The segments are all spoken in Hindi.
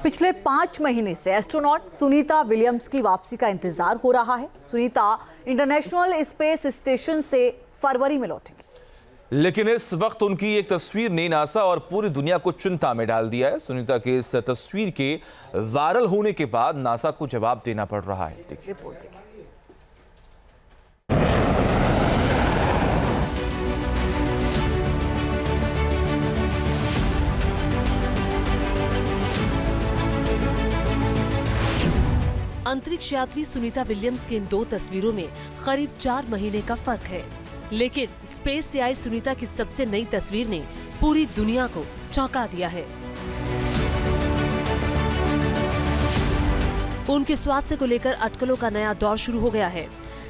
पिछले 5 महीने से एस्ट्रोनॉट सुनीता विलियम्स की वापसी का इंतजार हो रहा है। सुनीता इंटरनेशनल स्पेस स्टेशन से फरवरी में लौटेंगी, लेकिन इस वक्त उनकी एक तस्वीर ने नासा और पूरी दुनिया को चिंता में डाल दिया है। सुनीता के इस तस्वीर के वायरल होने के बाद नासा को जवाब देना पड़ रहा है। देखिए रिपोर्ट देखिए। अंतरिक्ष यात्री सुनीता विलियम्स की इन 2 तस्वीरों में करीब 4 महीने का फर्क है, लेकिन स्पेस से आई सुनीता की सबसे नई तस्वीर ने पूरी दुनिया को चौंका दिया है। उनके स्वास्थ्य को लेकर अटकलों का नया दौर शुरू हो गया है।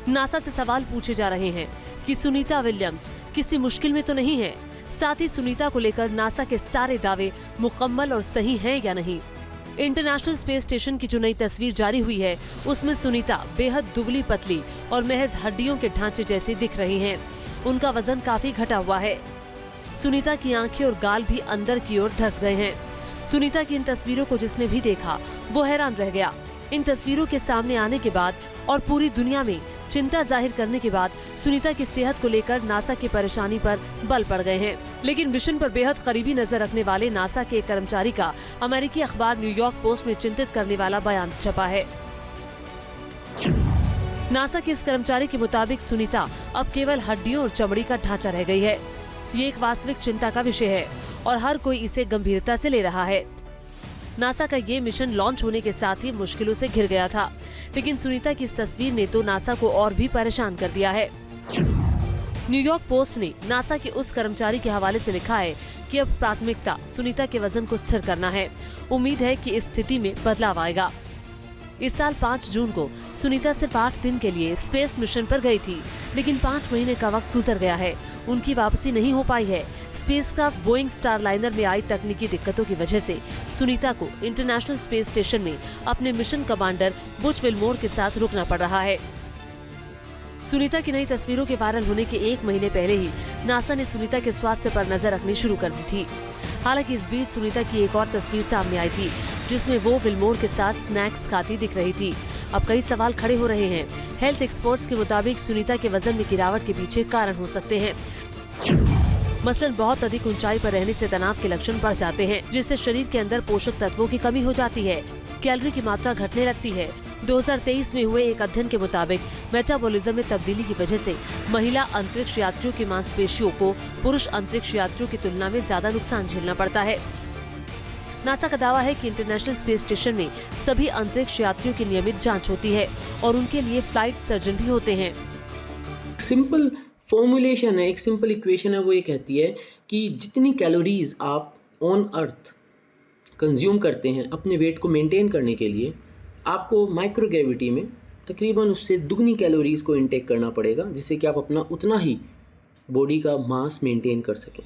नासा से सवाल पूछे जा रहे हैं कि सुनीता विलियम्स किसी मुश्किल में तो नहीं है। साथ ही सुनीता को लेकर नासा के सारे दावे मुकम्मल और सही हैं या नहीं। इंटरनेशनल स्पेस स्टेशन की जो नई तस्वीर जारी हुई है, उसमें सुनीता बेहद दुबली पतली और महज हड्डियों के ढांचे जैसी दिख रही हैं। उनका वजन काफी घटा हुआ है। सुनीता की आंखें और गाल भी अंदर की ओर धंस गए हैं। सुनीता की इन तस्वीरों को जिसने भी देखा वो हैरान रह गया। इन तस्वीरों के सामने आने के बाद और पूरी दुनिया में चिंता जाहिर करने के बाद सुनीता की सेहत को लेकर नासा की परेशानी पर बल पड़ गए हैं। लेकिन मिशन पर बेहद करीबी नजर रखने वाले नासा के एक कर्मचारी का अमेरिकी अखबार न्यूयॉर्क पोस्ट में चिंतित करने वाला बयान छपा है। नासा के इस कर्मचारी के मुताबिक सुनीता अब केवल हड्डियों और चमड़ी का ढांचा रह गई है। ये एक वास्तविक चिंता का विषय है और हर कोई इसे गंभीरता से ले रहा है। नासा का ये मिशन लॉन्च होने के साथ ही मुश्किलों से घिर गया था, लेकिन सुनीता की इस तस्वीर ने तो नासा को और भी परेशान कर दिया है। न्यूयॉर्क पोस्ट ने नासा के उस कर्मचारी के हवाले से लिखा है कि अब प्राथमिकता सुनीता के वजन को स्थिर करना है। उम्मीद है कि इस स्थिति में बदलाव आएगा। इस साल 5 जून को सुनीता सिर्फ 8 दिन के लिए स्पेस मिशन पर गई थी, लेकिन 5 महीने का वक्त गुजर गया है। उनकी वापसी नहीं हो पाई है। स्पेसक्राफ्ट बोइंग स्टारलाइनर में आई तकनीकी दिक्कतों की वजह से सुनीता को इंटरनेशनल स्पेस स्टेशन में अपने मिशन कमांडर बुच विल्मोर के साथ रुकना पड़ रहा है। सुनीता की नई तस्वीरों के वायरल होने के 1 महीने पहले ही नासा ने सुनीता के स्वास्थ्य पर नजर रखनी शुरू कर दी थी। हालांकि इस बीच सुनीता की एक और तस्वीर सामने आई थी, जिसमें वो विल्मोर के साथ स्नैक्स खाती दिख रही थी। अब कई सवाल खड़े हो रहे हैं। हेल्थ एक्सपर्ट्स के मुताबिक सुनीता के वजन में गिरावट के पीछे कारण हो सकते हैं। मसलन बहुत अधिक ऊंचाई पर रहने से तनाव के लक्षण बढ़ जाते हैं, जिससे शरीर के अंदर पोषक तत्वों की कमी हो जाती है। कैलोरी की मात्रा घटने लगती है। 2023 में हुए एक अध्ययन के मुताबिक मेटाबॉलिज्म में तब्दीली की वजह से महिला अंतरिक्ष यात्रियों की मांसपेशियों को पुरुष अंतरिक्ष यात्रियों की तुलना में ज्यादा नुकसान झेलना पड़ता है। नासा का दावा है कि इंटरनेशनल स्पेस स्टेशन में सभी अंतरिक्ष यात्रियों की नियमित जांच होती है और उनके लिए फ्लाइट सर्जन भी होते हैं। सिंपल फॉर्मूलेशन है, एक सिंपल इक्वेशन है। वो ये कहती है कि जितनी कैलोरीज आप ऑन अर्थ कंज्यूम करते हैं अपने वेट को मेंटेन करने के लिए, आपको माइक्रोग्रेविटी में तकरीबन उससे दुगनी कैलोरीज को इनटेक करना पड़ेगा, जिससे कि आप अपना उतना ही बॉडी का मास मेंटेन कर सकें।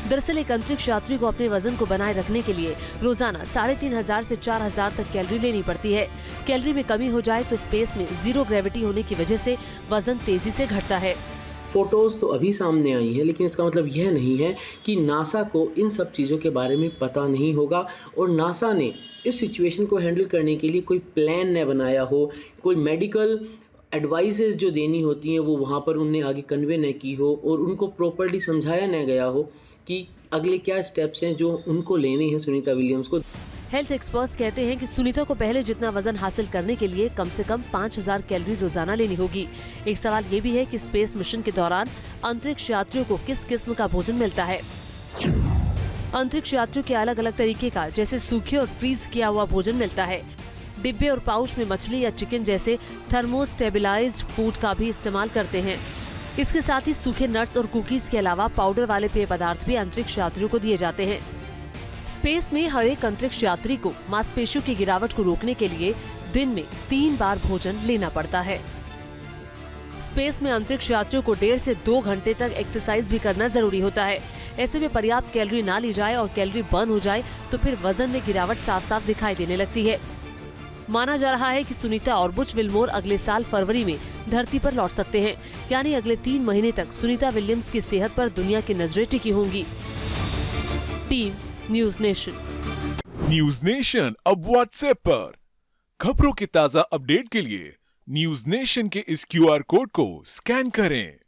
दरअसल एक अंतरिक्ष यात्री को अपने वजन को बनाए रखने के लिए रोजाना 3500 से 4000 तक कैलोरी लेनी पड़ती है। कैलोरी में कमी हो जाए तो स्पेस में जीरो ग्रेविटी होने की वजह से वजन तेजी से घटता है। फोटोज तो अभी सामने आई हैं, लेकिन इसका मतलब यह नहीं है कि नासा को इन सब चीज़ों के बारे में पता नहीं होगा और नासा ने इस सिचुएशन को हैंडल करने के लिए कोई प्लान न बनाया हो, कोई मेडिकल एडवाइसेस जो देनी होती हैं वो वहाँ पर उनने आगे कन्वे न की हो और उनको प्रॉपर्ली समझाया न गया हो कि अगले क्या स्टेप्स हैं जो उनको लेने हैं सुनीता विलियम्स को। हेल्थ एक्सपर्ट्स कहते हैं कि सुनीता को पहले जितना वजन हासिल करने के लिए कम से कम 5000 कैलोरी रोजाना लेनी होगी। एक सवाल ये भी है कि स्पेस मिशन के दौरान अंतरिक्ष यात्रियों को किस किस्म का भोजन मिलता है। अंतरिक्ष यात्रियों के अलग अलग तरीके का, जैसे सूखे और फ्रीज किया हुआ भोजन मिलता है। डिब्बे और पाउच में मछली या चिकन जैसे थर्मोस्टेबिलाइज्ड फूड का भी इस्तेमाल करते हैं। इसके साथ ही सूखे नट्स और कुकीज के अलावा पाउडर वाले पेय पदार्थ भी अंतरिक्ष यात्रियों को दिए जाते हैं। स्पेस में हर एक अंतरिक्ष यात्री को मांसपेशियों की गिरावट को रोकने के लिए दिन में 3 बार भोजन लेना पड़ता है। स्पेस में अंतरिक्ष यात्रियों को 1.5 से 2 घंटे तक एक्सरसाइज भी करना जरूरी होता है। ऐसे में पर्याप्त कैलोरी ना ली जाए और कैलोरी बर्न हो जाए तो फिर वजन में गिरावट साफ साफ दिखाई देने लगती है। माना जा रहा है कि सुनीता और बुच विल्मोर अगले साल फरवरी में धरती पर लौट सकते हैं, यानी अगले 3 महीने तक सुनीता विलियम्स की सेहत पर दुनिया की नजरें टिकी होंगी। Team news nation. News nation अब व्हाट्सएप पर। खबरों के ताजा अपडेट के लिए न्यूज नेशन के इस QR कोड को स्कैन करें।